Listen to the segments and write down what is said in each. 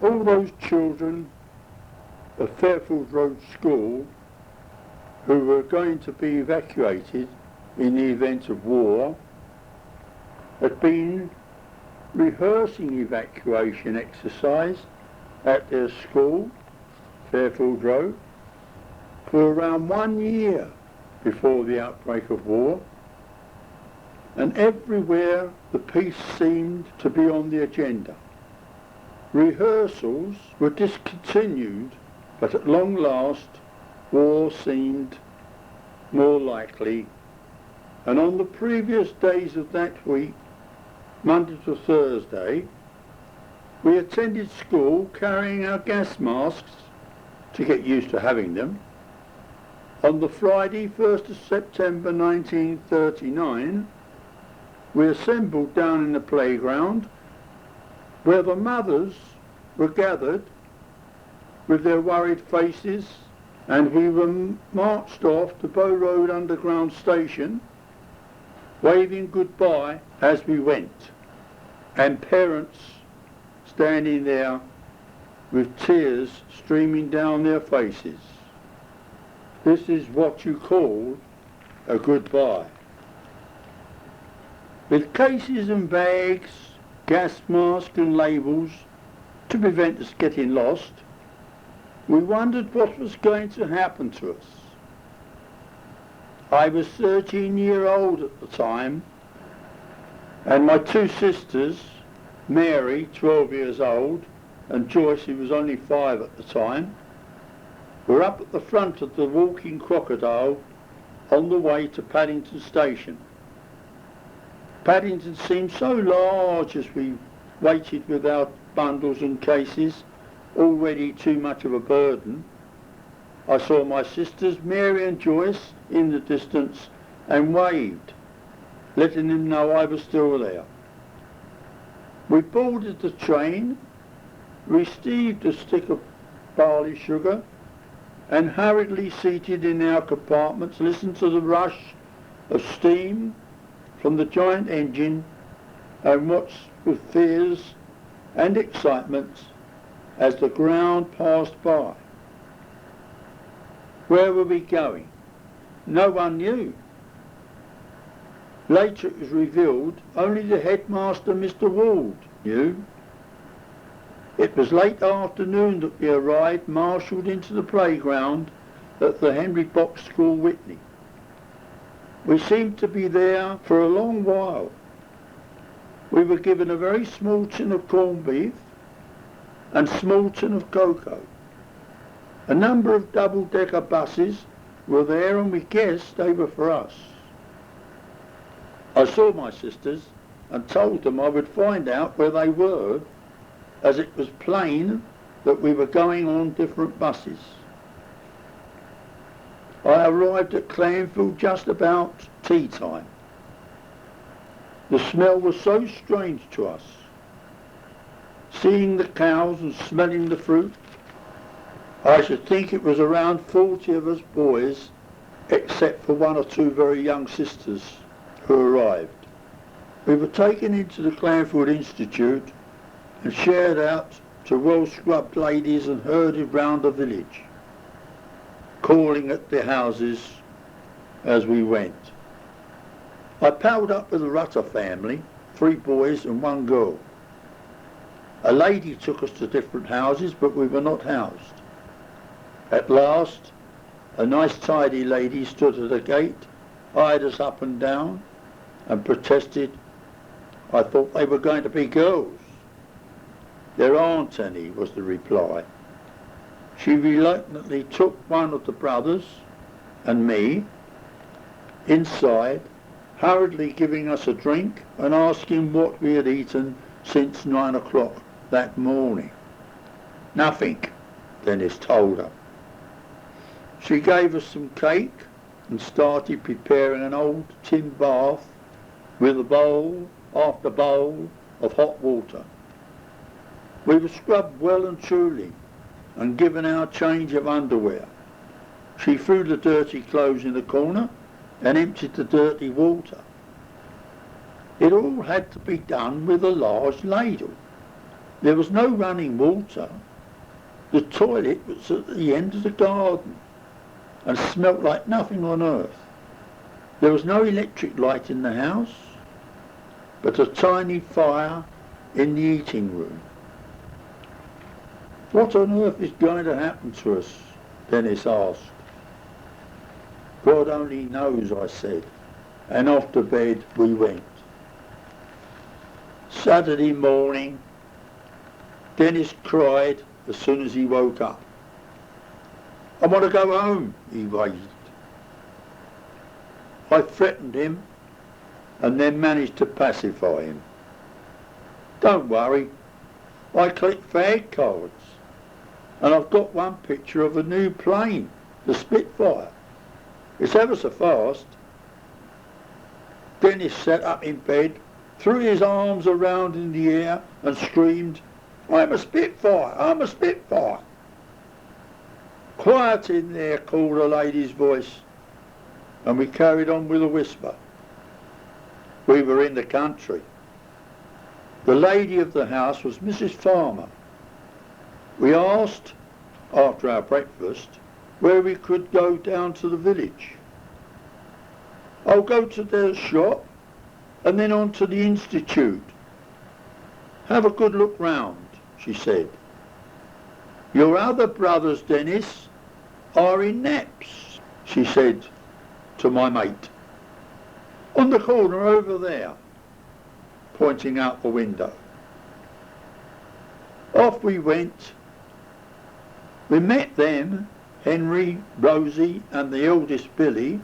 All those children of Fairfield Road School who were going to be evacuated in the event of war had been rehearsing evacuation exercise at their school, Fairfield Road, for around 1 year before the outbreak of war, and everywhere the piece seemed to be on the agenda. Rehearsals were discontinued, but at long last war seemed more likely, and on the previous days of that week, Monday to Thursday, we attended school carrying our gas masks to get used to having them. On the Friday, 1st of September 1939, we assembled down in the playground where the mothers were gathered with their worried faces, and we were marched off to Bow Road Underground Station, waving goodbye as we went, and parents standing there with tears streaming down their faces. This is what you call a goodbye. With cases and bags, gas masks and labels to prevent us getting lost, we wondered what was going to happen to us. I was 13 years old at the time, and my two sisters, Mary, 12 years old, and Joyce, who was only 5 at the time, were up at the front of the walking crocodile on the way to Paddington Station. Paddington seemed so large as we waited with our bundles and cases, already too much of a burden. I saw my sisters, Mary and Joyce, in the distance and waved, letting them know I was still there. We boarded the train, received a stick of barley sugar, and hurriedly seated in our compartments listened to the rush of steam from the giant engine and watched with fears and excitement as the ground passed by. Where were we going? No one knew. Later it was revealed only the headmaster, Mr. Weald, knew. It was late afternoon that we arrived, marshalled into the playground at the Henry Box School, Witney. We seemed to be there for a long while. We were given a very small tin of corned beef and small tin of cocoa. A number of double-decker buses were there, and we guessed they were for us. I saw my sisters and told them I would find out where they were, as it was plain that we were going on different buses. I arrived at Clanfield just about tea time. The smell was so strange to us. Seeing the cows and smelling the fruit, I should think it was around 40 of us boys, except for 1 or 2 very young sisters who arrived. We were taken into the Clanfield Institute and shared out to well-scrubbed ladies and herded round the village, calling at their houses as we went. I palled up with the Rutter family, 3 boys and 1 girl. A lady took us to different houses, but we were not housed. At last, a nice tidy lady stood at a gate, eyed us up and down, and protested. I thought they were going to be girls. There aren't any, was the reply. She reluctantly took one of the brothers and me inside, hurriedly giving us a drink and asking what we had eaten since 9 o'clock that morning. Nothing, Dennis told her. She gave us some cake and started preparing an old tin bath with a bowl after bowl of hot water. We were scrubbed well and truly and given our change of underwear. She threw the dirty clothes in the corner and emptied the dirty water. It all had to be done with a large ladle. There was no running water. The toilet was at the end of the garden and smelt like nothing on earth. There was no electric light in the house, but a tiny fire in the eating room. What on earth is going to happen to us? Dennis asked. God only knows, I said, and off to bed we went. Saturday morning, Dennis cried as soon as he woke up. I want to go home, he waved. I threatened him and then managed to pacify him. Don't worry, I collect fag cards and I've got one picture of a new plane, the Spitfire. It's ever so fast. Dennis sat up in bed, threw his arms around in the air and screamed, I'm a Spitfire, I'm a Spitfire. Quiet in there, called a lady's voice, and we carried on with a whisper. We were in the country. The lady of the house was Mrs. Farmer. We asked, after our breakfast, where we could go down to the village. I'll go to their shop and then on to the institute. Have a good look round, she said. Your other brothers, Dennis, are in Naps, she said to my mate. On the corner over there, pointing out the window. Off we went. We met them, Henry, Rosie and the eldest Billy,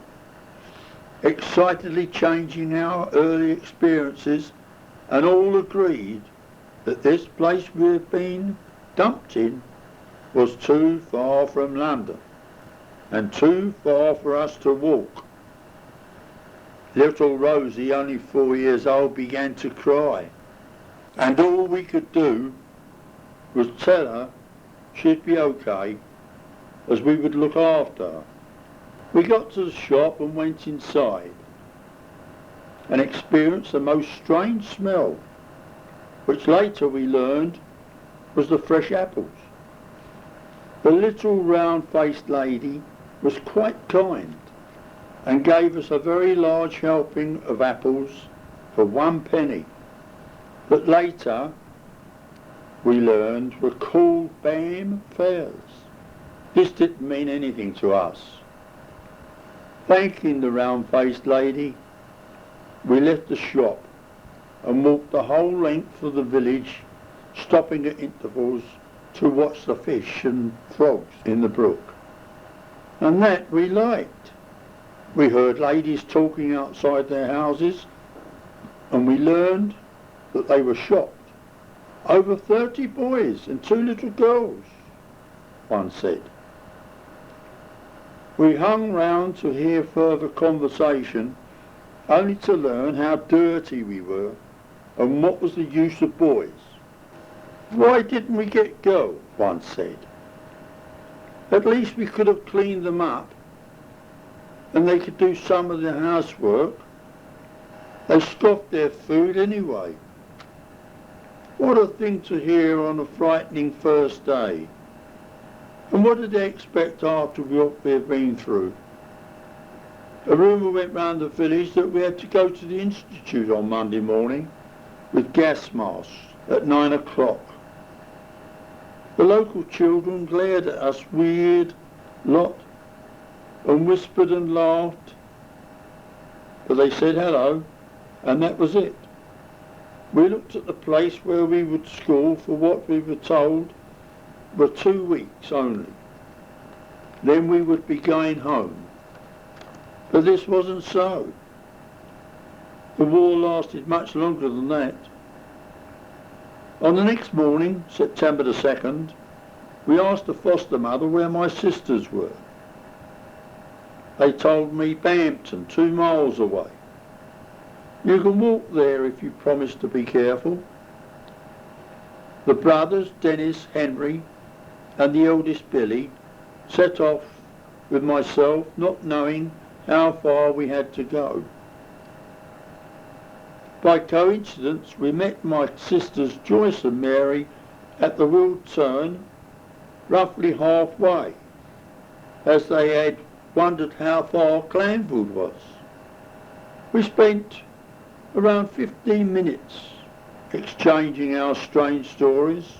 excitedly changing our early experiences, and all agreed that this place we had been dumped in was too far from London and too far for us to walk. Little Rosie, only 4 years old, began to cry, and all we could do was tell her she'd be okay, as we would look after her. We got to the shop and went inside and experienced the most strange smell, which later we learned was the fresh apples. The little round-faced lady was quite kind and gave us a very large helping of apples for 1 penny, that later we learned were called Bam fares. This didn't mean anything to us. Thanking the round-faced lady, we left the shop and walked the whole length of the village, stopping at intervals to watch the fish and frogs in the brook. And that we liked. We heard ladies talking outside their houses, and we learned that they were shocked. Over 30 boys and 2 little girls, one said. We hung round to hear further conversation, only to learn how dirty we were and what was the use of boys. Why didn't we get girls, one said. At least we could have cleaned them up and they could do some of the housework. They scoffed their food anyway. What a thing to hear on a frightening first day. And what did they expect after what we had been through? A rumour went round the village that we had to go to the institute on Monday morning with gas masks at 9 o'clock. The local children glared at us weird lot and whispered and laughed, but they said hello, and that was it. We looked at the place where we would school for what we were told were 2 weeks only. Then we would be going home. But this wasn't so. The war lasted much longer than that. On the next morning, September the 2nd, we asked the foster mother where my sisters were. They told me Bampton, 2 miles away. You can walk there if you promise to be careful. The brothers, Dennis, Henry, and the eldest Billy, set off with myself, not knowing how far we had to go. By coincidence, we met my sisters Joyce and Mary at the Weald turn, roughly halfway, as they had wondered how far Clanfield was. We spent around 15 minutes exchanging our strange stories,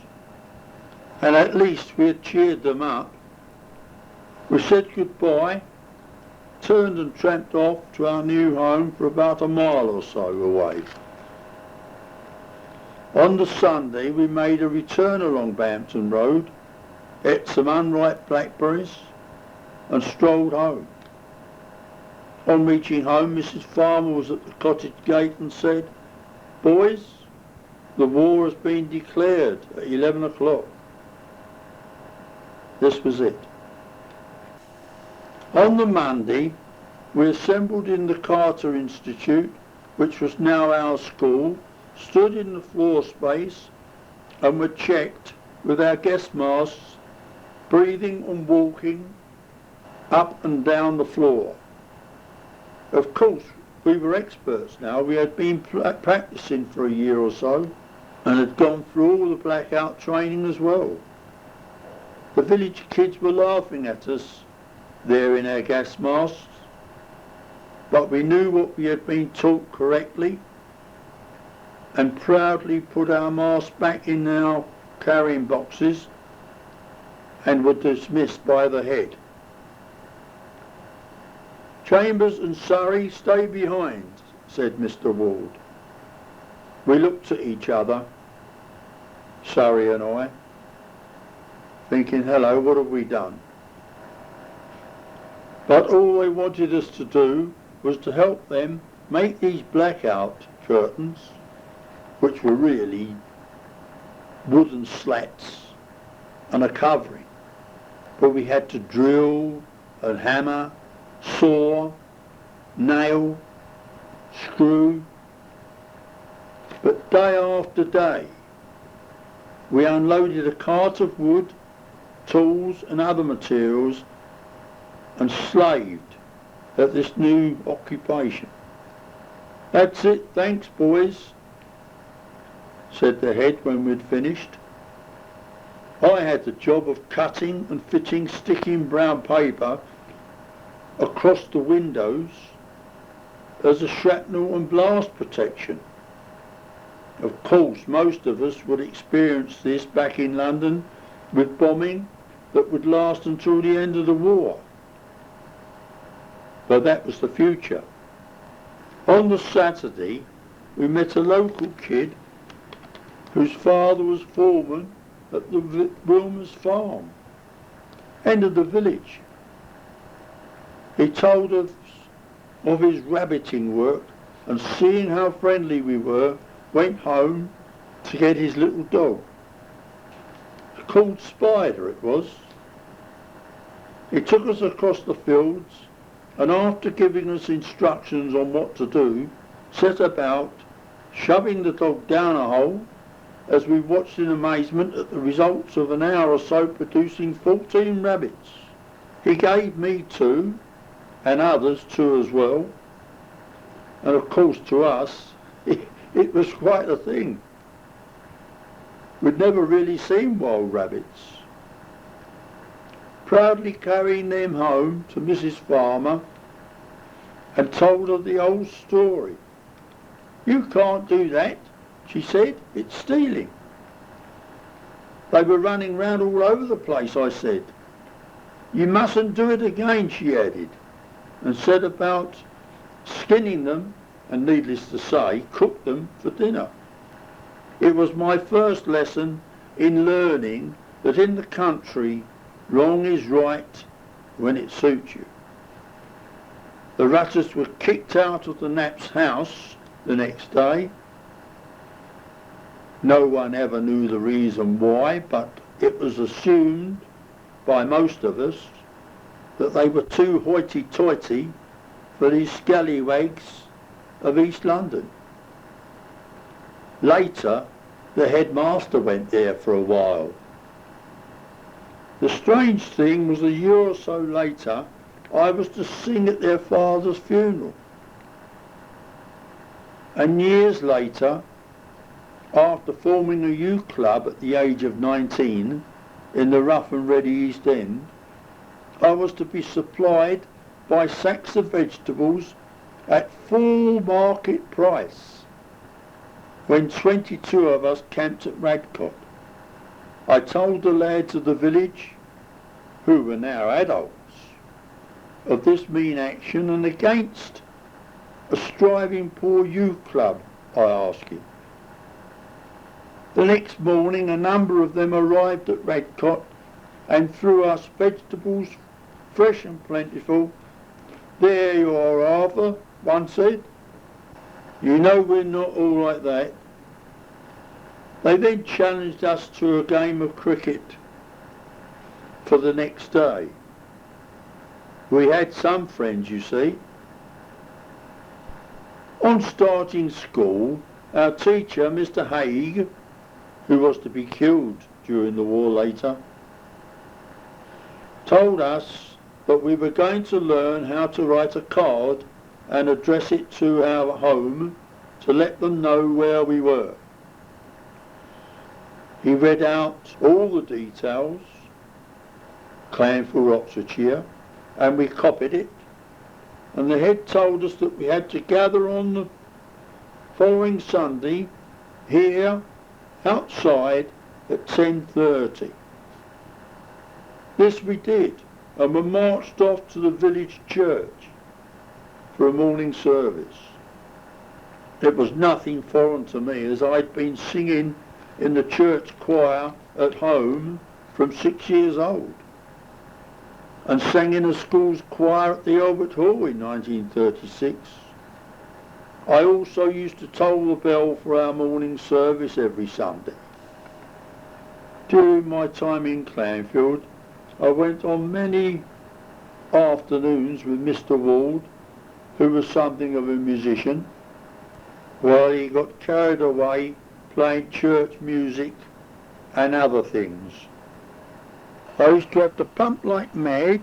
and at least we had cheered them up. We said goodbye, turned and tramped off to our new home for about a mile or so away. On the Sunday we made a return along Bampton Road, ate some unripe blackberries and strolled home. On reaching home, Mrs. Farmer was at the cottage gate and said, "Boys, the war has been declared at 11 o'clock. This was it. On the Monday, we assembled in the Carter Institute, which was now our school, stood in the floor space and were checked with our gas masks, breathing and walking up and down the floor. Of course, we were experts now. We had been practicing for a year or so and had gone through all the blackout training as well. The village kids were laughing at us there in our gas masks, but we knew what we had been taught correctly and proudly put our masks back in our carrying boxes and were dismissed by the head. "Chambers and Surrey, stay behind," said Mr. Weald. We looked at each other, Surrey and I, thinking, hello, what have we done? But all they wanted us to do was to help them make these blackout curtains, which were really wooden slats and a covering. But we had to drill and hammer, saw, nail, screw. But day after day, we unloaded a cart of wood, tools and other materials and slaved at this new occupation. "That's it, thanks boys," said the head when we'd finished. I had the job of cutting and fitting sticking brown paper across the windows as a shrapnel and blast protection. Of course, most of us would experience this back in London with bombing that would last until the end of the war. But that was the future. On the Saturday, we met a local kid whose father was foreman at the Wilmer's farm, end of the village. He told us of his rabbiting work, and seeing how friendly we were, went home to get his little dog. Called Spider it was. He took us across the fields and after giving us instructions on what to do, set about shoving the dog down a hole as we watched in amazement at the results of an hour or so producing 14 rabbits. He gave me 2 and others 2 as well, and of course to us it was quite a thing. We'd never really seen wild rabbits. Proudly carrying them home to Mrs. Farmer and told her the old story. "You can't do that," she said, "it's stealing." "They were running round all over the place," I said. "You mustn't do it again," she added, and said about skinning them and, needless to say, cook them for dinner. It was my first lesson in learning that in the country wrong is right when it suits you. The Rutters were kicked out of the Knapp's house the next day. No one ever knew the reason why, but it was assumed by most of us that they were too hoity-toity for these scallywags of East London. Later, the headmaster went there for a while. The strange thing was a year or so later, I was to sing at their father's funeral. And years later, After forming a youth club at the age of 19 in the rough and ready East End, I was to be supplied by sacks of vegetables at full market price. When 22 of us camped at Radcott, I told the lads of the village, who were now adults, of this mean action and against a striving poor youth club, I asked him. The next morning a number of them arrived at Radcott and threw us vegetables, fresh and plentiful. "There you are, Arthur," one said. "You know we're not all like that." They then challenged us to a game of cricket for the next day. We had some friends, you see. On starting school, our teacher, Mr. Haig, who was to be killed during the war later, told us that we were going to learn how to write a card and address it to our home to let them know where we were. He read out all the details, Clanfield, Oxfordshire, and we copied it, and the head told us that we had to gather on the following Sunday here outside at 10:30. This we did, and were marched off to the village church for a morning service. It was nothing foreign to me, as I'd been singing in the church choir at home from 6 years old, and sang in a school's choir at the Albert Hall in 1936. I also used to toll the bell for our morning service every Sunday. During my time in Clanfield, I went on many afternoons with Mr. Weald, who was something of a musician, while he got carried away playing church music and other things. I used to have to pump like mad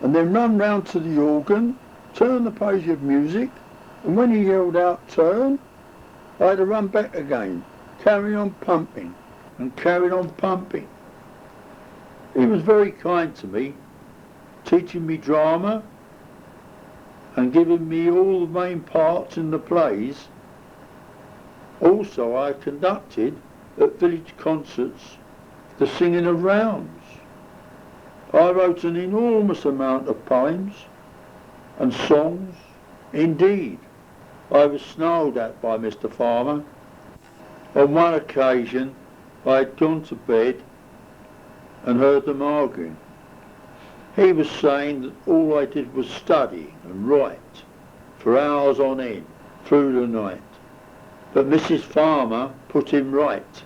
and then run round to the organ, turn the page of music, and when he yelled out "turn," I had to run back again, carry on pumping and carried on pumping. He was very kind to me, teaching me drama and giving me all the main parts in the plays. Also I conducted at village concerts the singing of rounds. I wrote an enormous amount of poems and songs. Indeed, I was snarled at by Mr. Farmer. On one occasion I had gone to bed and heard them arguing. He was saying that all I did was study and write for hours on end through the night. But Mrs. Farmer put him right,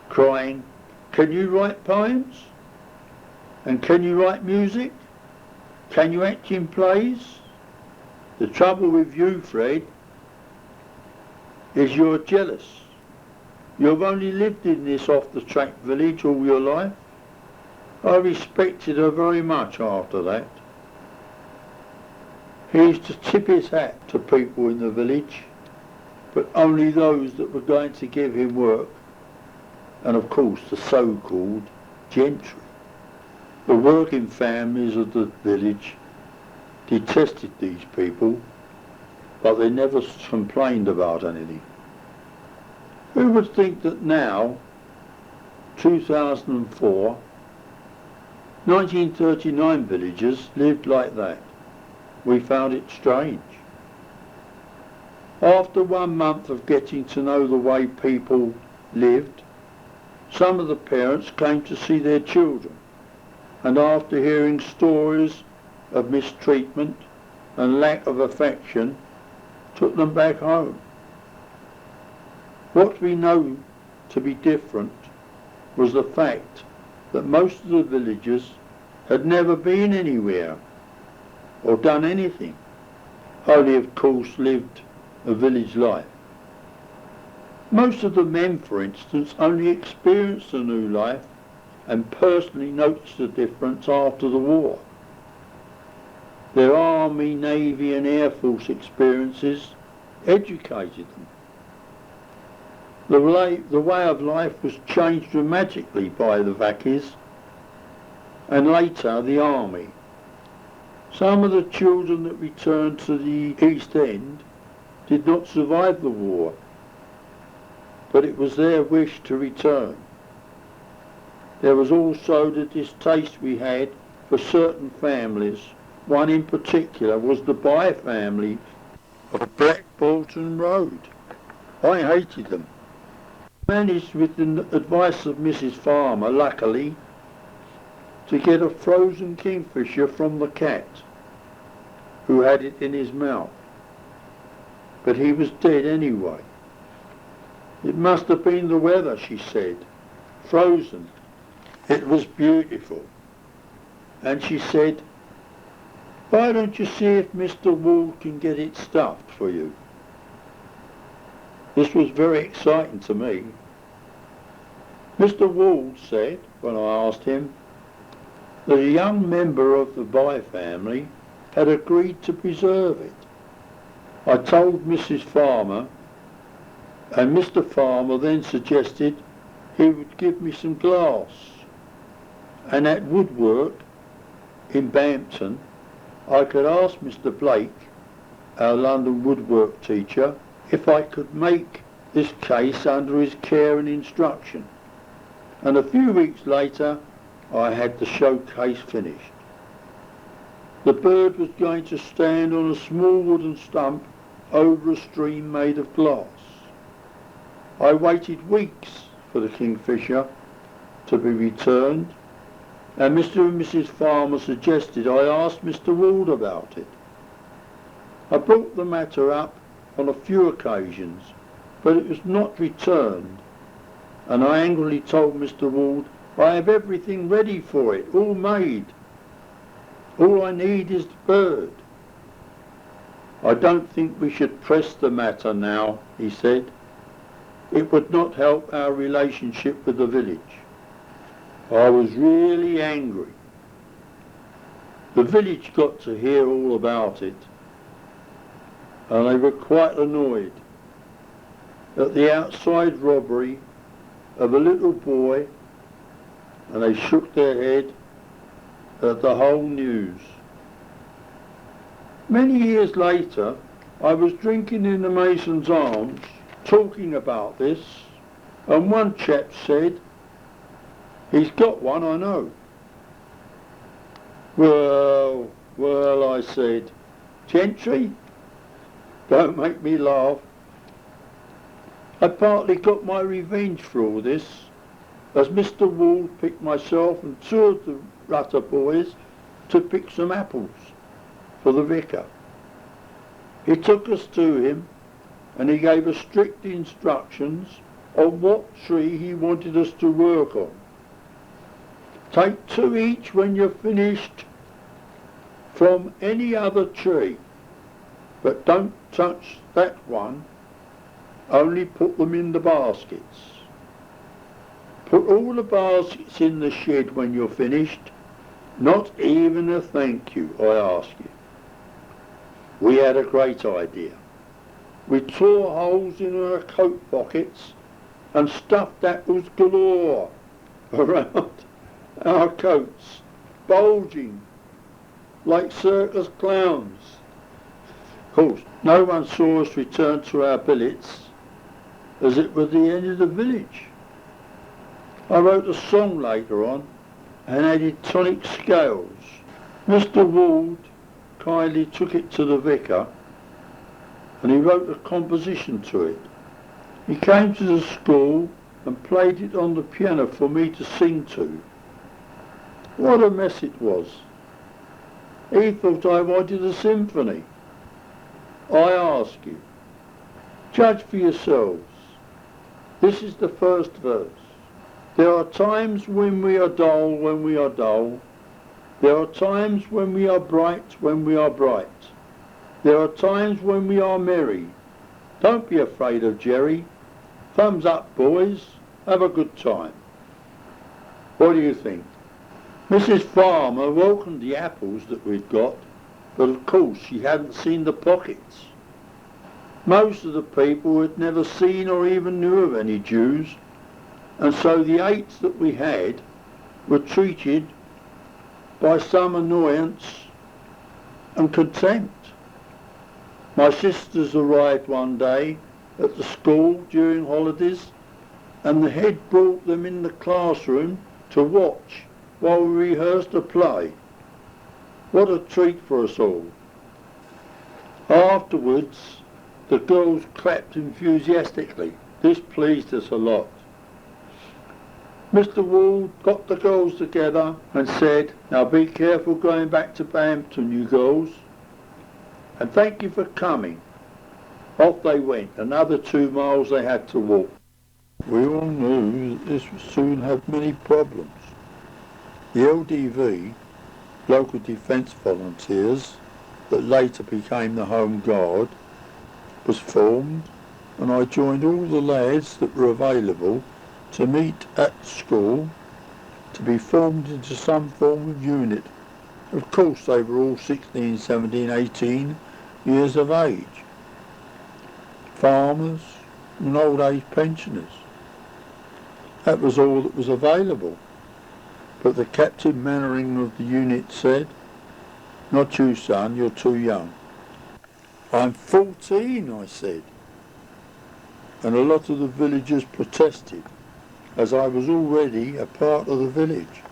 crying, "Can you write poems? And can you write music? Can you act in plays? The trouble with you, Fred, is you're jealous. You've only lived in this off-the-track village all your life." I respected her very much after that. He used to tip his hat to people in the village, but only those that were going to give him work, and of course the so-called gentry. The working families of the village detested these people, but they never complained about anything. Who would think that now, 2004, 1939 villagers lived like that? We found it strange. After 1 month of getting to know the way people lived, some of the parents came to see their children, and after hearing stories of mistreatment and lack of affection, took them back home. What we know to be different was the fact that most of the villagers had never been anywhere or done anything, only of course lived a village life. Most of the men, for instance, only experienced a new life and personally noticed the difference after the war. Their Army, Navy and Air Force experiences educated them. The way of life was changed dramatically by the evacuees and later the army. Some of the children that returned to the East End did not survive the war, but it was their wish to return. There was also the distaste we had for certain families. One in particular was the Bye family of Bampton Road. I hated them. Managed, with the advice of Mrs. Farmer, luckily, to get a frozen kingfisher from the cat, who had it in his mouth. But he was dead anyway. It must have been the weather, she said. Frozen. It was beautiful. And she said, why don't you see if Mr. Weald can get it stuffed for you? This was very exciting to me. Mr. Weald said, when I asked him, that a young member of the Bye family had agreed to preserve it. I told Mrs. Farmer, and Mr. Farmer then suggested he would give me some glass. And at woodwork in Bampton, I could ask Mr. Blake, our London woodwork teacher, if I could make this case under his care and instruction. And a few weeks later, I had the showcase finished. The bird was going to stand on a small wooden stump over a stream made of glass. I waited weeks for the kingfisher to be returned, and Mr. and Mrs. Farmer suggested I ask Mr. Weald about it. I brought the matter up on a few occasions, but it was not returned, and I angrily told Mr. Weald, I have everything ready for it, all made. All I need is the bird. I don't think we should press the matter now, he said. It would not help our relationship with the village. I was really angry. The village got to hear all about it, and they were quite annoyed at the outside robbery of a little boy, and they shook their head at the whole news. Many years later, I was drinking in the Mason's Arms, talking about this, and one chap said, he's got one, I know. Well, I said, gentry, don't make me laugh. I partly got my revenge for all this, as Mr. Weald picked myself and two of the Rutter boys to pick some apples for the vicar. He took us to him, and he gave us strict instructions on what tree he wanted us to work on. Take 2 each when you're finished from any other tree, but don't touch that one, only put them in the baskets. Put all the baskets in the shed when you're finished, not even a thank you, I ask you. We had a great idea. We tore holes in our coat pockets and stuffed apples galore around our coats, bulging like circus clowns. Of course, no one saw us return to our billets, as it was the end of the village. I wrote a song later on and added tonic scales. Mr. Weald kindly took it to the vicar, and he wrote a composition to it. He came to the school and played it on the piano for me to sing to. What a mess it was. He thought I wanted a symphony. I ask you, judge for yourselves. This is the first verse. There are times when we are dull, when we are dull. There are times when we are bright, when we are bright. There are times when we are merry. Don't be afraid of Jerry. Thumbs up, boys. Have a good time. What do you think? Mrs. Farmer welcomed the apples that we'd got, but of course she hadn't seen the pockets. Most of the people had never seen or even knew of any Jews, and so the 8 that we had were treated by some annoyance and contempt. My sisters arrived one day at the school during holidays, and the head brought them in the classroom to watch while we rehearsed a play. What a treat for us all. Afterwards, the girls clapped enthusiastically. This pleased us a lot. Mr. Weald got the girls together and said, "Now be careful going back to Bampton, you girls, and thank you for coming." Off they went. Another 2 miles they had to walk. We all knew that this would soon have many problems. The LDV, Local Defence Volunteers, that later became the Home Guard, was formed, and I joined all the lads that were available to meet at school to be formed into some form of unit. Of course they were all 16, 17, 18 years of age. Farmers and old age pensioners. That was all that was available. But the Captain Mannering of the unit said, "Not you, son, you're too young." "I'm 14, I said. And a lot of the villagers protested, as I was already a part of the village,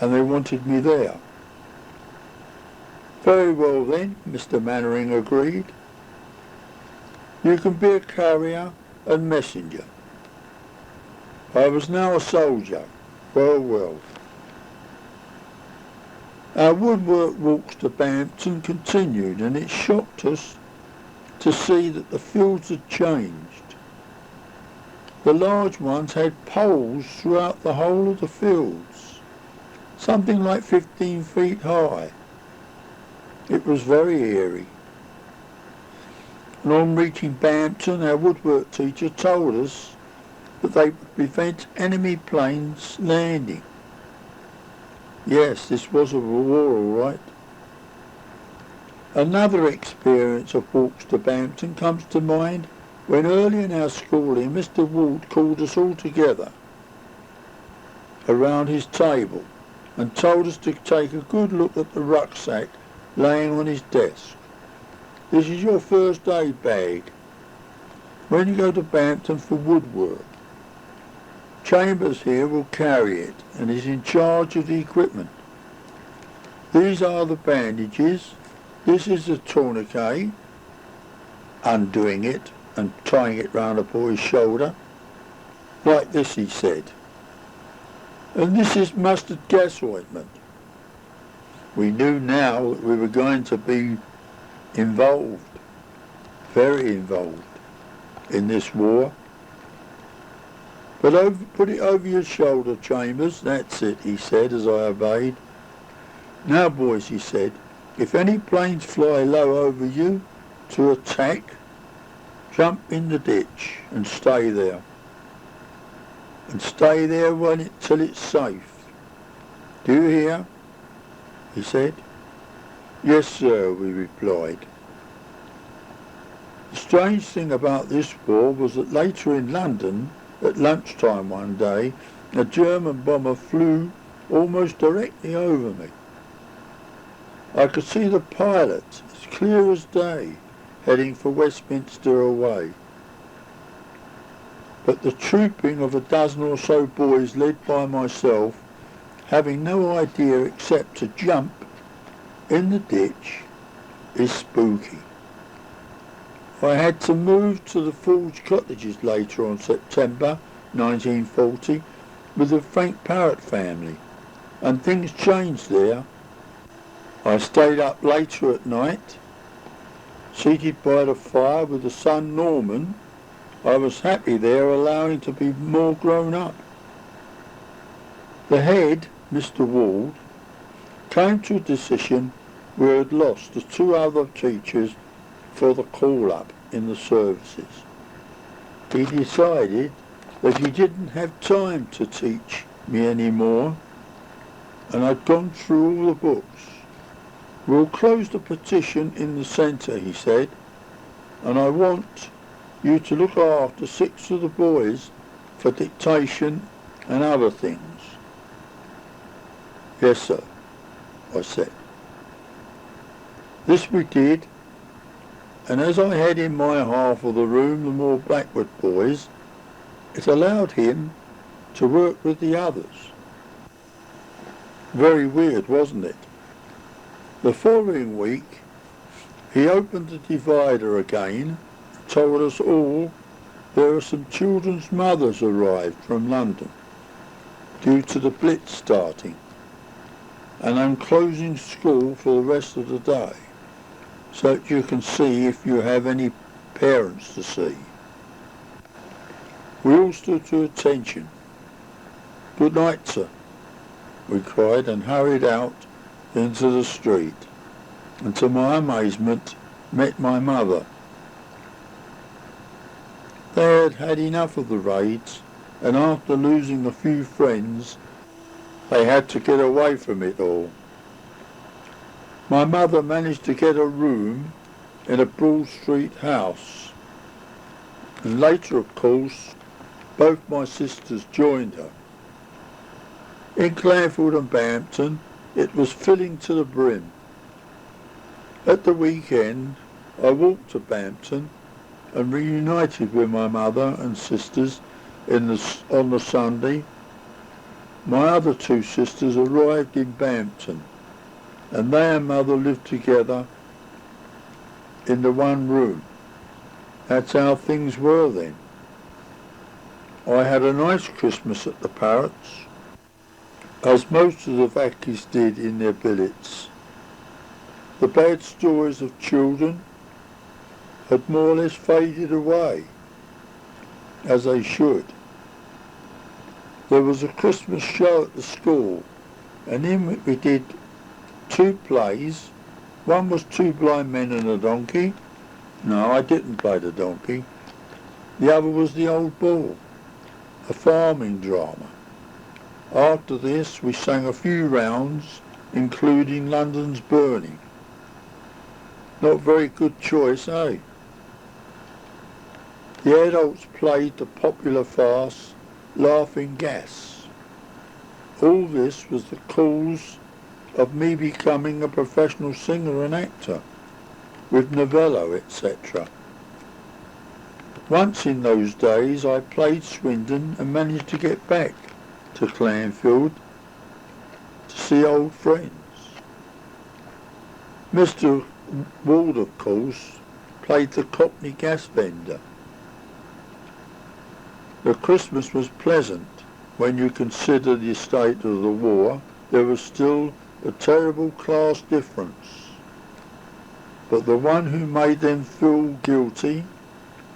and they wanted me there. "Very well then," Mr. Mannering agreed. "You can be a carrier and messenger." I was now a soldier. Well, well. Our woodwork walks to Bampton continued, and it shocked us to see that the fields had changed. The large ones had poles throughout the whole of the fields, something like 15 feet high. It was very eerie. And on reaching Bampton, our woodwork teacher told us that they would prevent enemy planes landing. Yes, this was a war, all right. Another experience of walks to Bampton comes to mind when early in our schooling Mr. Weald called us all together around his table and told us to take a good look at the rucksack laying on his desk. "This is your first aid bag when you go to Bampton for woodwork. Chambers here will carry it and is in charge of the equipment. These are the bandages. This is the tourniquet," undoing it and tying it round a boy's shoulder. "Like this," he said. "And this is mustard gas ointment." We knew now that we were going to be involved, very involved, in this war. "But put it over your shoulder, Chambers. That's it," he said as I obeyed. "Now, boys," he said, "if any planes fly low over you to attack, jump in the ditch and stay there. And stay there till it's safe. Do you hear?" he said. "Yes, sir," we replied. The strange thing about this war was that later in London, at lunchtime one day, a German bomber flew almost directly over me. I could see the pilot, as clear as day, heading for Westminster away. But the trooping of a dozen or so boys led by myself, having no idea except to jump in the ditch, is spooky. I had to move to the Forge Cottages later on September 1940 with the Frank Parrott family, and things changed there. I stayed up later at night, seated by the fire with the son Norman. I was happy there, allowing to be more grown up. The head, Mr. Weald, came to a decision we had lost the 2 other teachers for the call-up in the services. He decided that he didn't have time to teach me anymore, and I'd gone through all the books. "We'll close the petition in the centre," he said, and I want you to look after 6 of the boys for dictation and other things." "Yes, sir," I said. This we did, and as I had in my half of the room the more backward boys, it allowed him to work with the others. Very weird, wasn't it? The following week, he opened the divider again, told us all there are some children's mothers arrived from London due to the Blitz starting, and I'm closing school for the rest of the day, so that you can see if you have any parents to see. We all stood to attention. "Good night, sir," we cried, and hurried out into the street, and to my amazement met my mother. They had had enough of the raids, and after losing a few friends, they had to get away from it all. My mother managed to get a room in a Broad Street house, and later, of course, both my sisters joined her. In Clanfield and Bampton, it was filling to the brim. At the weekend, I walked to Bampton and reunited with my mother and sisters on the Sunday. My other 2 sisters arrived in Bampton, and they and mother lived together in the one room. That's how things were then. I had a nice Christmas at the Parrots, as most of the evacuees did in their billets. The bad stories of children had more or less faded away, as they should. There was a Christmas show at the school, and in it we did 2 plays. One was 2 Blind Men and a Donkey. No, I didn't play the donkey. The other was The Old Bull, a farming drama. After this, we sang a few rounds, including London's Burning. Not very good choice, eh? The adults played the popular farce Laughing Gas. All this was the cause of me becoming a professional singer and actor, with Novello, etc. Once in those days I played Swindon and managed to get back to Clanfield to see old friends. Mr. Weald, of course, played the Cockney gas vendor. The Christmas was pleasant when you consider the state of the war. There was still a terrible class difference. But the one who made them feel guilty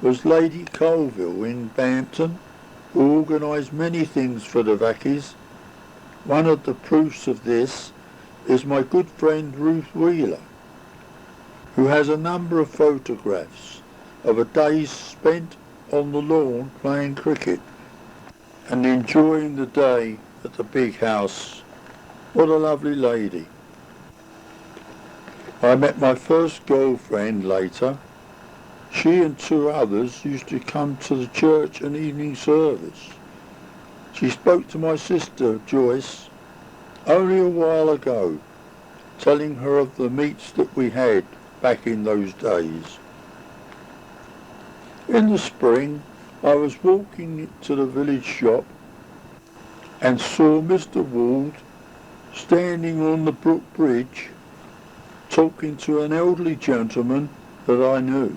was Lady Colville in Bampton, who organised many things for the evacuees. One of the proofs of this is my good friend Ruth Wheeler, who has a number of photographs of a day spent on the lawn playing cricket and enjoying the day at the big house. What a lovely lady. I met my first girlfriend later. She and 2 others used to come to the church and evening service. She spoke to my sister, Joyce, only a while ago, telling her of the meets that we had back in those days. In the spring, I was walking to the village shop and saw Mr. Weald standing on the Brook Bridge talking to an elderly gentleman that I knew.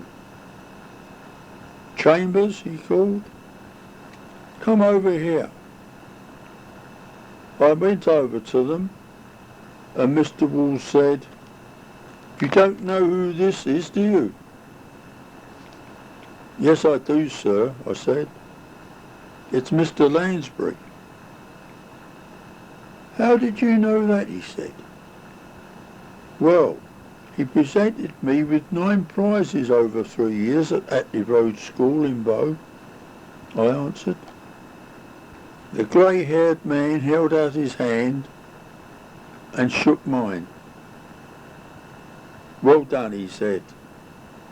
"Chambers," he called, "come over here." I went over to them, and Mr. Weald said, "You don't know who this is, do you?" "Yes, I do, sir," I said. "It's Mr. Lansbury." "How did you know that?" he said. "Well, he presented me with 9 prizes over 3 years at Atley Road School in Bow," I answered. The grey-haired man held out his hand and shook mine. "Well done," he said.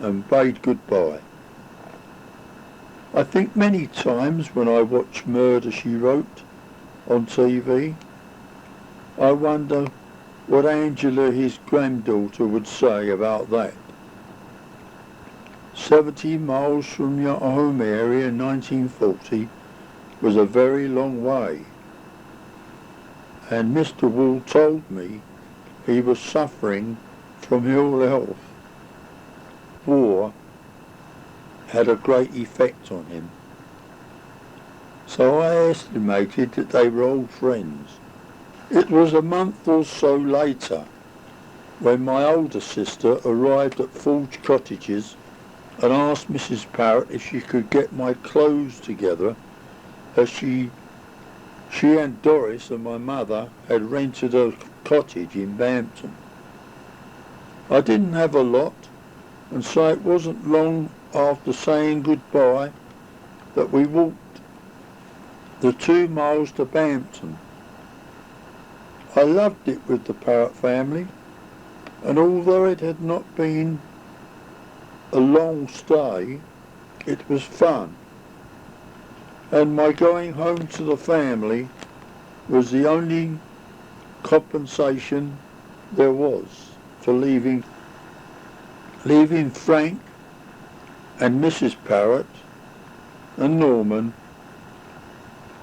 and bade goodbye. I think many times when I watch Murder, She Wrote on TV, I wonder what Angela, his granddaughter, would say about that. 70 miles from your home area in 1940 was a very long way. And Mr. Weald told me he was suffering from ill health. War had a great effect on him. So I estimated that they were old friends. It was a month or so later when my older sister arrived at Forge Cottages and asked Mrs. Parrott if she could get my clothes together, as she and Doris and my mother had rented a cottage in Bampton. I didn't have a lot, and so it wasn't long after saying goodbye that we walked the 2 miles to Bampton. I loved it with the Parrott family, and although it had not been a long stay, it was fun. And my going home to the family was the only compensation there was for leaving Frank and Mrs. Parrott and Norman,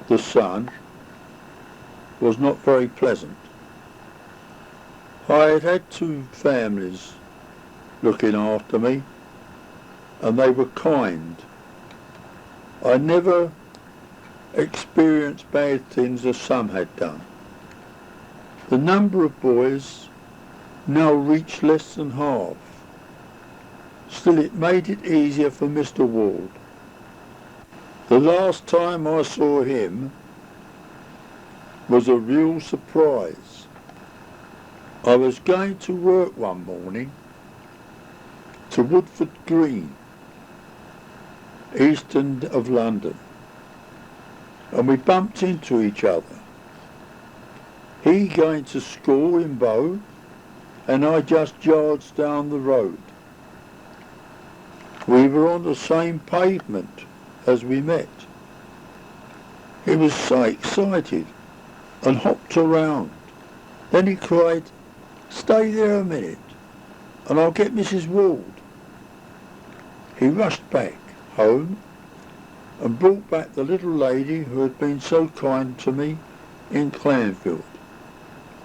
the son, was not very pleasant. I had had 2 families looking after me, and they were kind. I never experienced bad things as some had done. The number of boys now reached less than half. Still, it made it easier for Mr. Weald. The last time I saw him was a real surprise. I was going to work one morning to Woodford Green, east end of London, and we bumped into each other. He going to school in Bow, and I just yards down the road. We were on the same pavement as we met. He was so excited and hopped around. Then he cried, "Stay there a minute and I'll get Mrs. Weald." He rushed back home and brought back the little lady who had been so kind to me in Clanfield.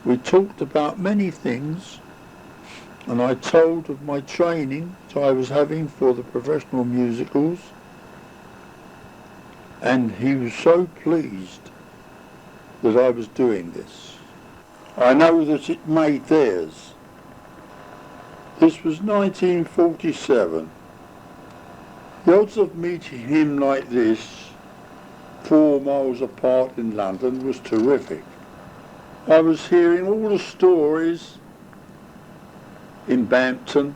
We talked about many things, and I told of my training that I was having for the professional musicals, and he was so pleased that I was doing this. I know that it made theirs. This was 1947. The odds of meeting him like this, 4 miles apart in London, was terrific. I was hearing all the stories in Bampton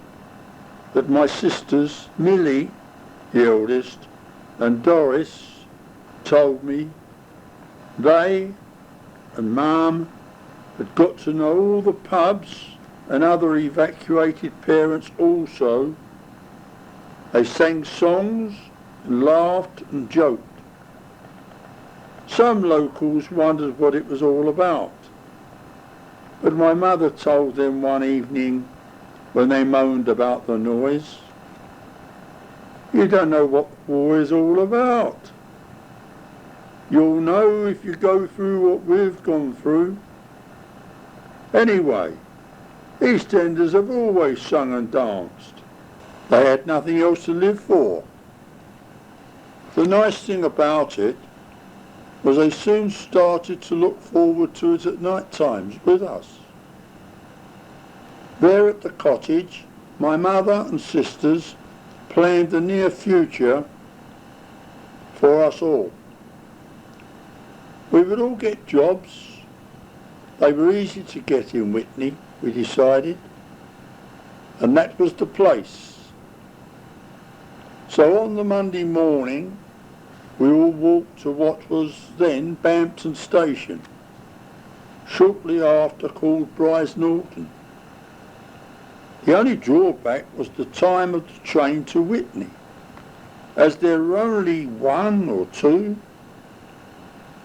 that my sisters, Millie, the eldest, and Doris, told me. They and Mum had got to know all the pubs and other evacuated parents also. They sang songs and laughed and joked. Some locals wondered what it was all about, but my mother told them one evening when they moaned about the noise, "You don't know what war is all about. You'll know if you go through what we've gone through. Anyway, EastEnders have always sung and danced. They had nothing else to live for." The nice thing about it was they soon started to look forward to it at night times with us. There at the cottage, my mother and sisters planned the near future for us all. We would all get jobs. They were easy to get in Witney, we decided, and that was the place. So on the Monday morning, we all walked to what was then Bampton Station, shortly after called Bryce Norton. The only drawback was the time of the train to Whitney, as there were only one or two,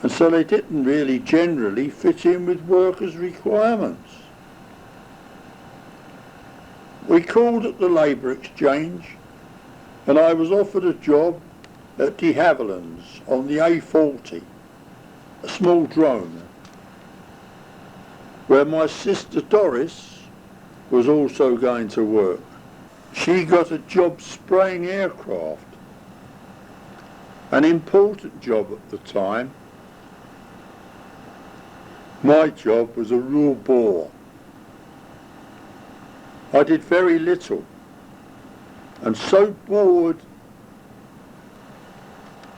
and so they didn't really generally fit in with workers' requirements. We called at the Labour Exchange, and I was offered a job at de Havilland's on the A40, a small drone, where my sister Doris was also going to work. She got a job spraying aircraft, an important job at the time. My job was a real bore. I did very little, and so bored,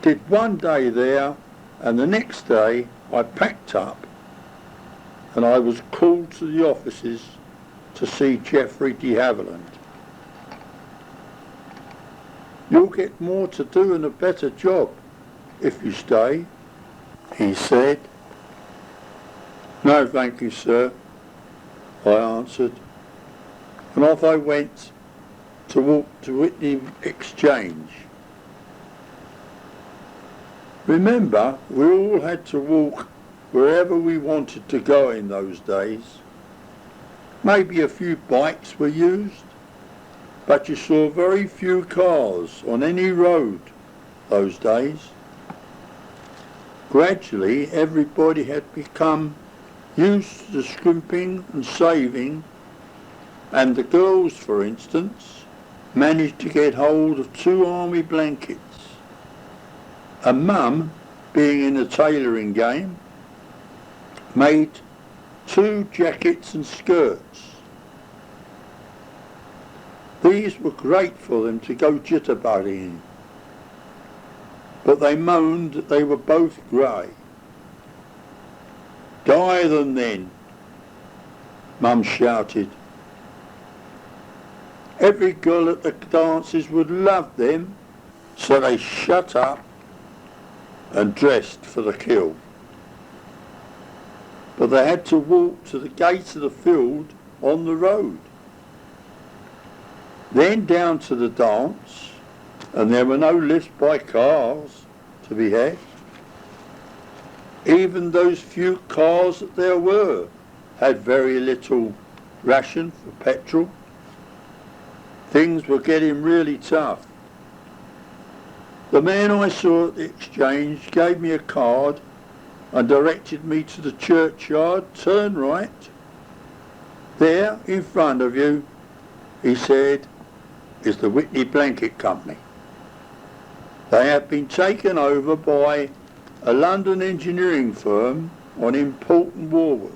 did one day there, and the next day I packed up and I was called to the offices to see Geoffrey de Havilland. "You'll get more to do and a better job if you stay," he said. "No, thank you, sir," I answered, and off I went to walk to Whitney Exchange. Remember, we all had to walk wherever we wanted to go in those days. Maybe a few bikes were used, but you saw very few cars on any road those days. Gradually, everybody had become used to scrimping and saving, and the girls, for instance, managed to get hold of 2 army blankets. And Mum, being in the tailoring game, made 2 jackets and skirts. These were great for them to go jitterbugging in, but they moaned that they were both grey. "Dye them then," Mum shouted. Every girl at the dances would love them, so they shut up and dressed for the kill. But they had to walk to the gate of the field on the road, then down to the dance, and there were no lifts by cars to be had. Even those few cars that there were had very little ration for petrol. Things were getting really tough. The man I saw at the exchange gave me a card and directed me to the churchyard. "Turn right. There, in front of you," he said, "is the Whitney Blanket Company. They have been taken over by a London engineering firm on important war work."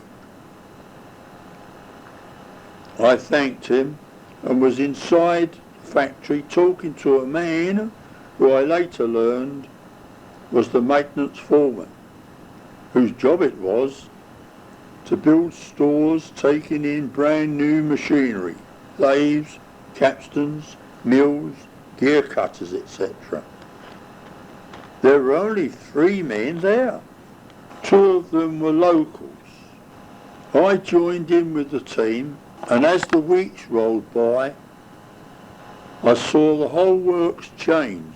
I thanked him and was inside the factory talking to a man who I later learned was the maintenance foreman, whose job it was to build stores taking in brand new machinery, lathes, capstans, mills, gear cutters, etc. There were only 3 men there. 2 of them were locals. I joined in with the team, and as the weeks rolled by, I saw the whole works change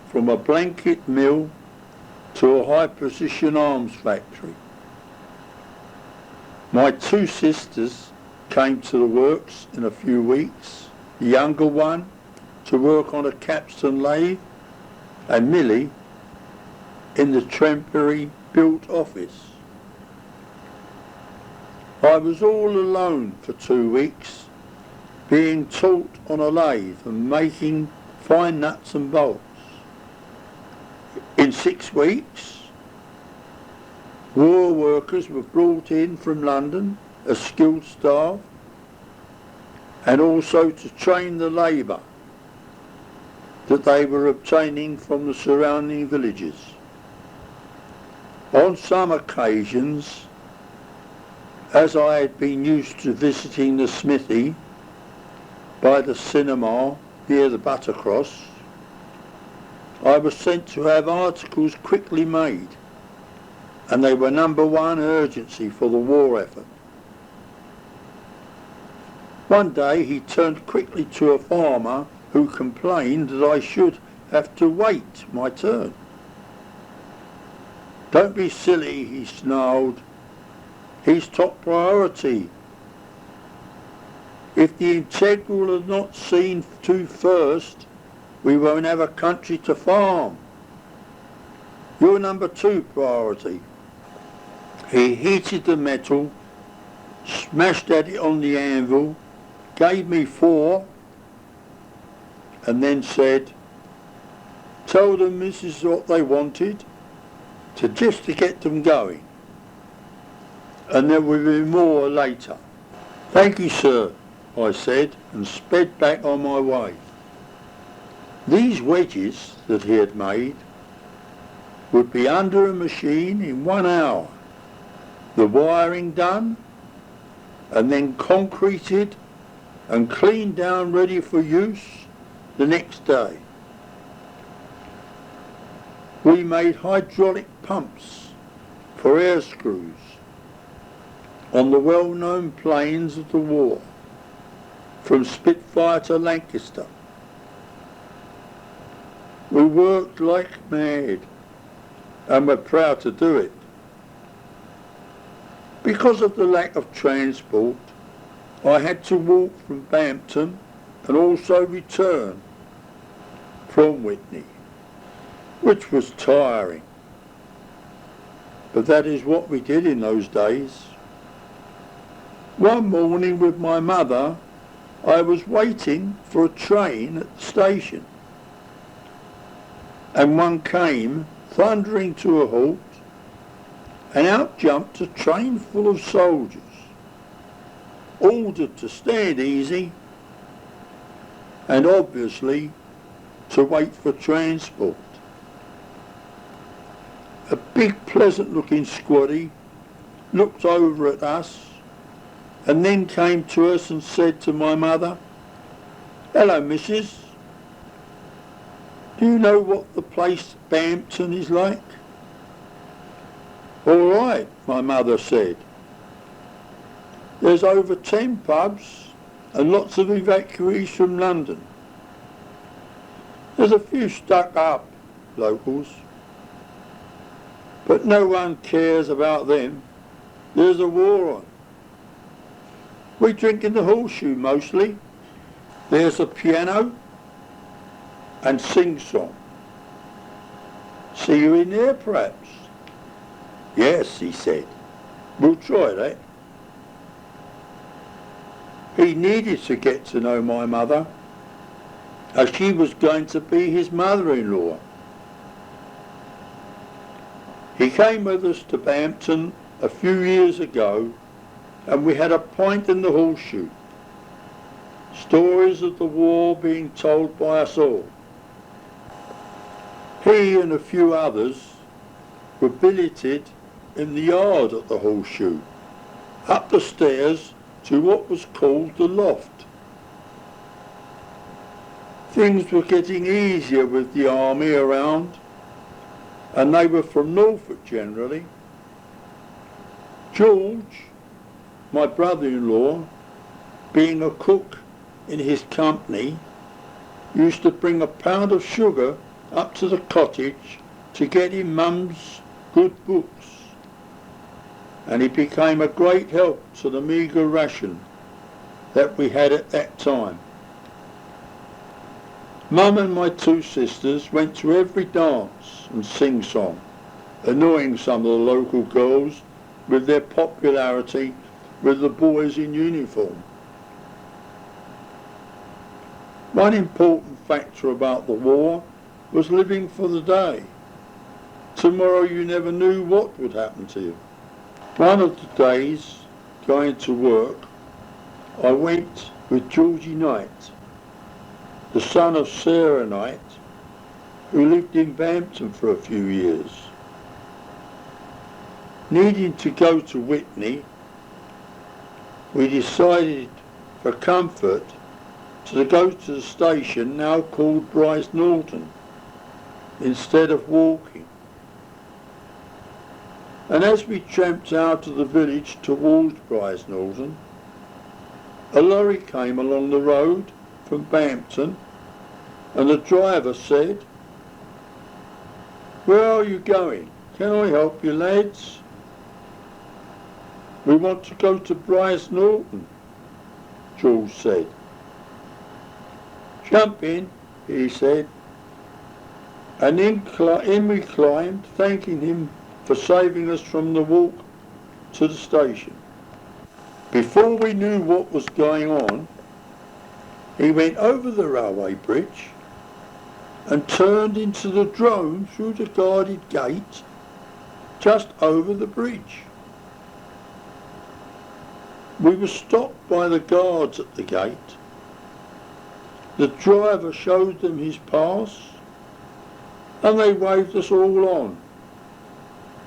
from a blanket mill to a high-precision arms factory. My 2 sisters came to the works in a few weeks, the younger one to work on a capstan lathe, and Millie in the temporary built office. I was all alone for 2 weeks, being taught on a lathe and making fine nuts and bolts. In 6 weeks, war workers were brought in from London as skilled staff, and also to train the labour that they were obtaining from the surrounding villages. On some occasions, as I had been used to visiting the smithy by the cinema near the Buttercross, I was sent to have articles quickly made, and they were #1 urgency for the war effort. One day he turned quickly to a farmer who complained that I should have to wait my turn. "Don't be silly," he snarled. "He's top priority. If the integral are not seen to first, we won't have a country to farm. You're number 2 priority." He heated the metal, smashed at it on the anvil, gave me 4, and then said, "Tell them this is what they wanted, just to get them going, and there will be more later." "Thank you, sir," I said, and sped back on my way. These wedges that he had made would be under a machine in 1 hour, the wiring done, and then concreted and cleaned down ready for use the next day. We made hydraulic pumps for air screws on the well-known planes of the war, from Spitfire to Lancaster. We worked like mad, and were proud to do it. Because of the lack of transport, I had to walk from Bampton and also return from Witney, which was tiring. But that is what we did in those days. One morning with my mother, I was waiting for a train at the station, and one came thundering to a halt, and out jumped a train full of soldiers, ordered to stand easy and obviously to wait for transport. A big pleasant-looking squaddy looked over at us and then came to us and said to my mother, "Hello, missus. Do you know what the place Bampton is like?" "All right," my mother said. "There's over 10 pubs and lots of evacuees from London. There's a few stuck-up locals, but no one cares about them. There's a war on. We drink in the Horseshoe mostly. There's a piano and sing-song. See you in there, perhaps?" "Yes," he said. "We'll try that." He needed to get to know my mother, as she was going to be his mother-in-law. He came with us to Bampton a few years ago, and we had a pint in the Horseshoe, stories of the war being told by us all. He and a few others were billeted in the yard at the Horseshoe, up the stairs to what was called the loft. Things were getting easier with the army around, and they were from Norfolk generally. George, my brother-in-law, being a cook in his company, used to bring a pound of sugar up to the cottage to get him Mum's good books, and he became a great help to the meagre ration that we had at that time. Mum and my 2 sisters went to every dance and sing-song, annoying some of the local girls with their popularity with the boys in uniform. One important factor about the war was living for the day. Tomorrow you never knew what would happen to you. One of the days, going to work, I went with Georgie Knight, the son of Sarah Knight, who lived in Bampton for a few years. Needing to go to Witney, we decided for comfort to go to the station now called Bryce Norton instead of walking. And as we tramped out of the village towards Bryce Norton, A lorry came along the road from Bampton, and the driver said, "Where are you going? Can I help you, lads?" "We want to go to Bryce Norton," Jules said. "Jump in," he said, and in we climbed, thanking him for saving us from the walk to the station. Before we knew what was going on, he went over the railway bridge and turned into the drone through the guarded gate just over the bridge. We were stopped by the guards at the gate. The driver showed them his pass, and they waved us all on,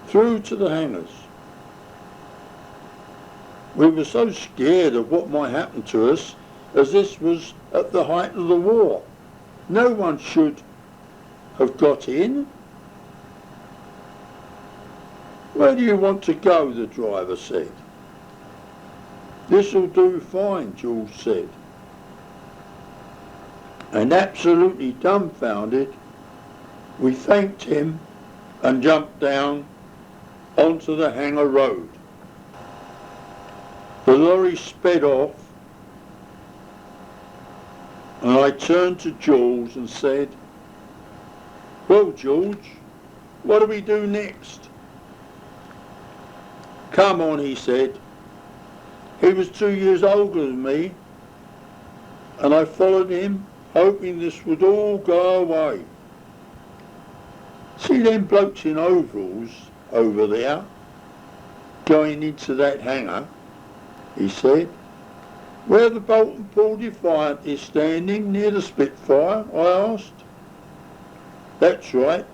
through to the hangars. We were so scared of what might happen to us, as this was at the height of the war. No one should have got in. "Where do you want to go?" the driver said. "This'll do fine," Jules said. And absolutely dumbfounded, we thanked him and jumped down onto the hangar road. The lorry sped off, and I turned to Jules and said, "Well, George, what do we do next?" "Come on," he said. He was 2 years older than me, and I followed him, hoping this would all go away. "See them blokes in overalls over there, going into that hangar?" he said. "Where the Bolton Pool Defiant is standing near the Spitfire?" I asked. "That's right.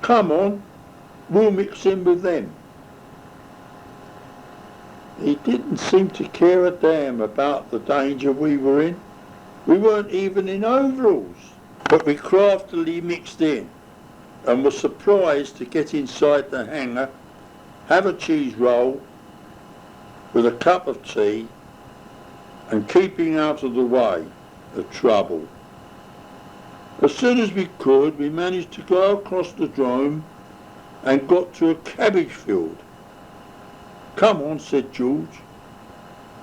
Come on, we'll mix in with them." He didn't seem to care a damn about the danger we were in. We weren't even in overalls, but we craftily mixed in and were surprised to get inside the hangar, have a cheese roll with a cup of tea, and keeping out of the way of trouble. As soon as we could, we managed to go across the drome and got to a cabbage field. "Come on," said George.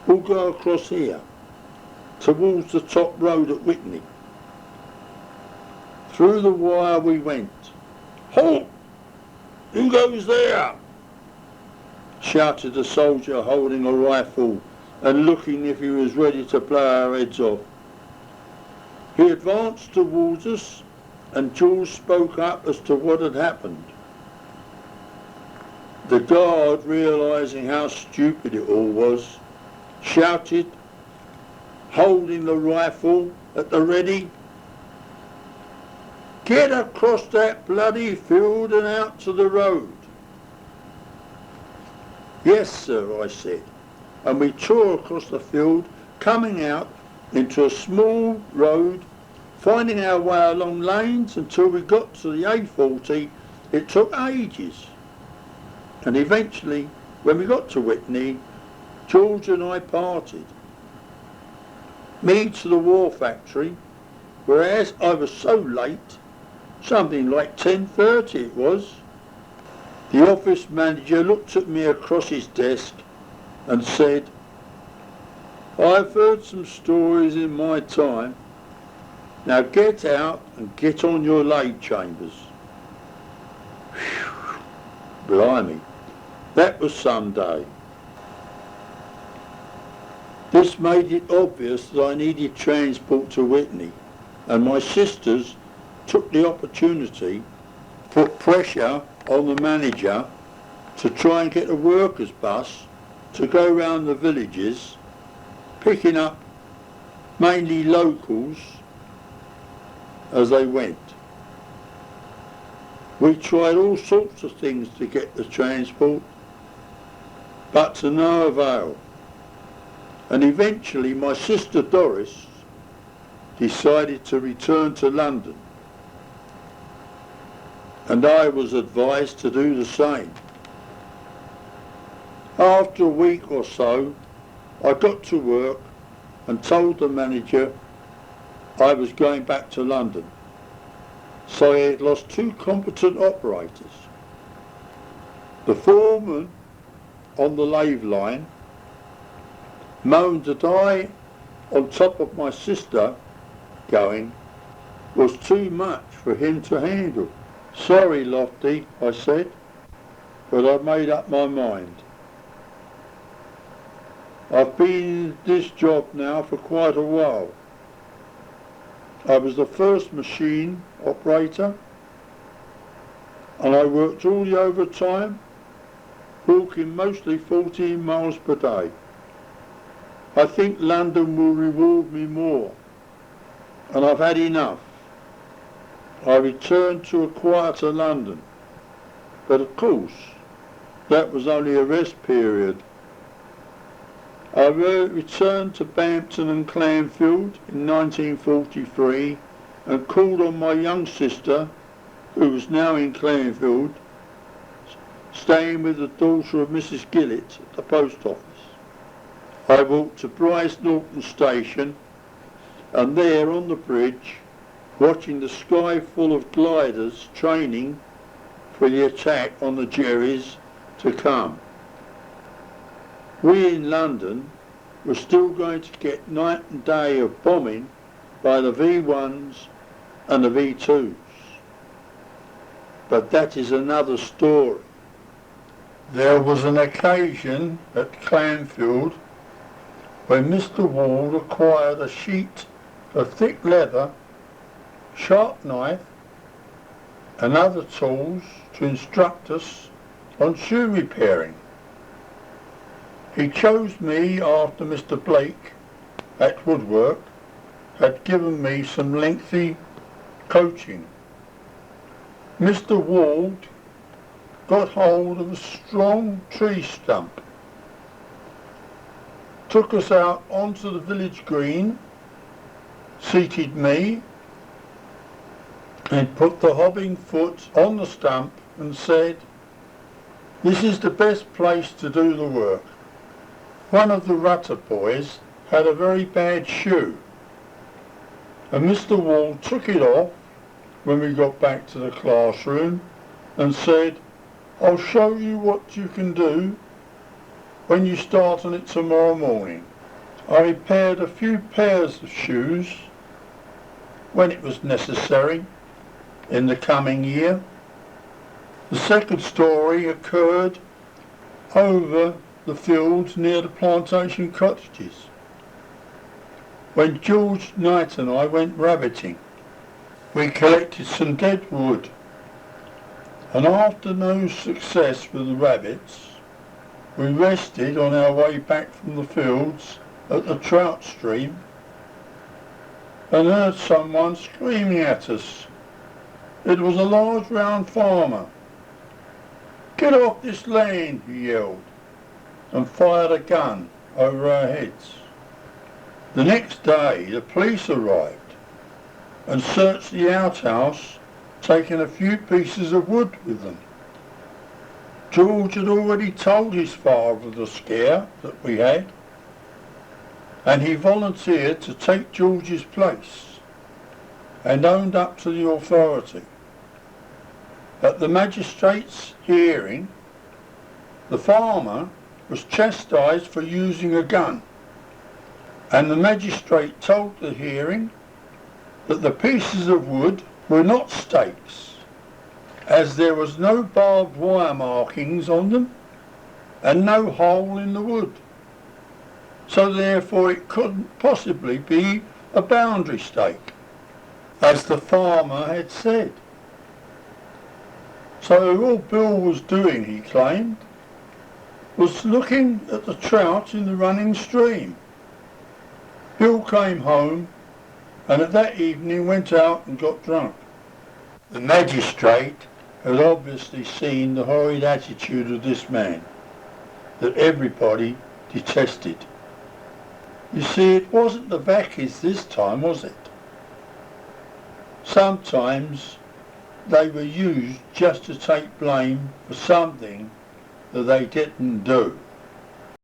"We'll go across here, towards the top road at Whitney." Through the wire we went. "Halt! Who goes there?" shouted a soldier holding a rifle and looking if he was ready to blow our heads off. He advanced towards us, and Jules spoke up as to what had happened. The guard, realising how stupid it all was, shouted, holding the rifle at the ready, "Get across that bloody field and out to the road." "Yes, sir," I said, and we tore across the field, coming out into a small road, finding our way along lanes until we got to the A40. It took ages, and eventually, when we got to Whitney, George and I parted. Me to the war factory, whereas I was so late, something like 10:30 it was. The office manager looked at me across his desk and said, "I've heard some stories in my time. Now get out and get on your lathe chambers." Whew, blimey, that was some day. This made it obvious that I needed transport to Whitney, and my sisters took the opportunity to put pressure on the manager to try and get a workers' bus to go round the villages, picking up mainly locals as they went. We tried all sorts of things to get the transport, but to no avail. And eventually my sister Doris decided to return to London, and I was advised to do the same. After a week or so, I got to work and told the manager I was going back to London. So he had lost 2 competent operators. The foreman on the lathe line moaned that I, on top of my sister going, was too much for him to handle. Sorry, Lofty, I said, but I've made up my mind. I've been in this job now for quite a while. I was the first machine operator, and I worked all the overtime, walking mostly 14 miles per day. I think London will reward me more, and I've had enough. I returned to a quieter London, but of course, that was only a rest period. I returned to Bampton and Clanfield in 1943 and called on my young sister, who was now in Clanfield, staying with the daughter of Mrs. Gillett at the post office. I walked to Bryce Norton Station, and there on the bridge, watching the sky full of gliders training for the attack on the Jerrys to come. We in London were still going to get night and day of bombing by the V1s and the V2s. But that is another story. There was an occasion at Clanfield when Mr. Weald acquired a sheet of thick leather, sharp knife and other tools to instruct us on shoe repairing. He chose me after Mr. Blake at Woodwork had given me some lengthy coaching. Mr. Weald got hold of a strong tree stump, took us out onto the village green, seated me, and put the hobbing foot on the stump and said, "This is the best place to do the work." One of the Rutter boys had a very bad shoe, and Mr. Weald took it off when we got back to the classroom and said, "I'll show you what you can do when you start on it tomorrow morning." I repaired a few pairs of shoes when it was necessary in the coming year. The second story occurred over the fields near the plantation cottages, when George Knight and I went rabbiting. We collected some dead wood, and after no success with the rabbits, we rested on our way back from the fields at the trout stream and heard someone screaming at us. It was a large round farmer. "Get off this land," he yelled, and fired a gun over our heads. The next day the police arrived and searched the outhouse, taking a few pieces of wood with them. George had already told his father of the scare that we had, and he volunteered to take George's place and owned up to the authority. At the magistrate's hearing, the farmer was chastised for using a gun, and the magistrate told the hearing that the pieces of wood were not stakes, as there was no barbed wire markings on them and no hole in the wood, so therefore it couldn't possibly be a boundary stake, as the farmer had said. So all Bill was doing, he claimed, was looking at the trout in the running stream. Bill came home and at that evening went out and got drunk. The magistrate had obviously seen the horrid attitude of this man that everybody detested. You see, it wasn't the evacuees this time, was it? Sometimes they were used just to take blame for something that they didn't do.